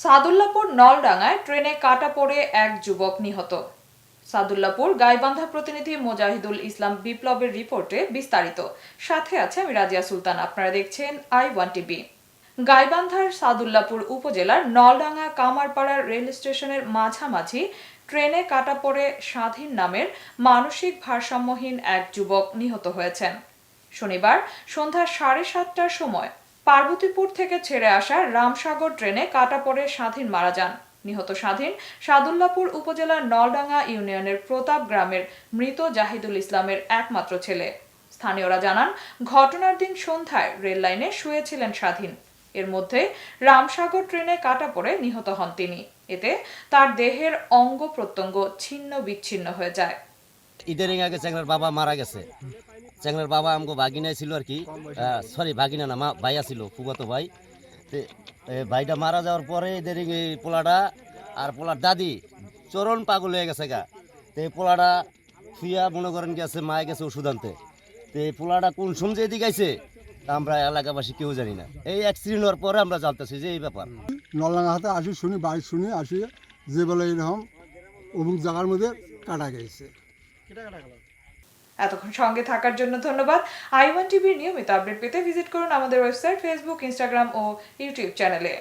সাদুল্লাপুর নলডাঙ্গায় ট্রেনে কাটা পড়ে এক যুবক নিহত। সাদুল্লাপুর গাইবান্ধা প্রতিনিধি মোজাহিদুল ইসলাম বিপ্লবের রিপোর্টে বিস্তারিত। সাথে আছে আমি রাজিয়া সুলতান। আপনারা দেখছেন I1 টিভি। গাইবান্ধার সাদুল্লাপুর উপজেলার নলডাঙ্গা কামারপাড়ার রেল স্টেশনের মাঝামাঝি ট্রেনে কাটা পড়ে স্বাধীন নামের মানসিক ভারসাম্যহীন এক যুবক নিহত হয়েছেন। শনিবার সন্ধ্যা 7:30টার সময় পার্বতীপুর থেকে ছেড়ে আসা রামসাগর ট্রেনে কাটা পড়ে স্বাধীন মারা যান। নিহত স্বাধীন সাদুল্লাপুর উপজেলার নলডাঙ্গা ইউনিয়নের প্রতাপ গ্রামের মৃত জাহিদুল ইসলামের একমাত্র ছেলে। স্থানীয়রা জানান, ঘটনার দিন সন্ধ্যায় রেল লাইনে শুয়েছিলেন স্বাধীন। এর মধ্যে রামসাগর ট্রেনে কাটা পড়ে নিহত হন তিনি। এতে তার দেহের অঙ্গ প্রত্যঙ্গ ছিন্ন বিচ্ছিন্ন হয়ে যায়। ঈদের আগে চ্যাংড়ার বাবা মারা গেছে। চ্যাংড়ার বাবা আমাকে ভাগিনায় ছিল আর কি, সরি ভাগিনা না, ভাইয়া ছিল, ফুফাতো ভাই। ভাইটা মারা যাওয়ার পরে এদের এই পোলাটা আর পোলার দাদি চরণ পাগল হয়ে গেছে গা। তো এই পোলাটা শুয়া মনে করেন গেছে, মায়ে গেছে ওষুধ আনতে। তো এই পোলাটা কোন সময় এদিকে আইছে তা আমরা এলাকাবাসী কেউ জানি না। এই অ্যাক্সিডেন্ট হওয়ার পরে আমরা জানতেছি যে এই ব্যাপার। নলডাঙ্গা হাতে আসি শুনি, বাইক শুনি আসি যে বলে এরকম অমুক জায়গার মধ্যে কাটা গেছে। এতক্ষণ সঙ্গে থাকার জন্য ধন্যবাদ। I1 টিভির নিয়মিত আপডেট পেতে ভিজিট করুন আমাদের ওয়েবসাইট, ফেসবুক, ইনস্টাগ্রাম ও ইউটিউব চ্যানেলে।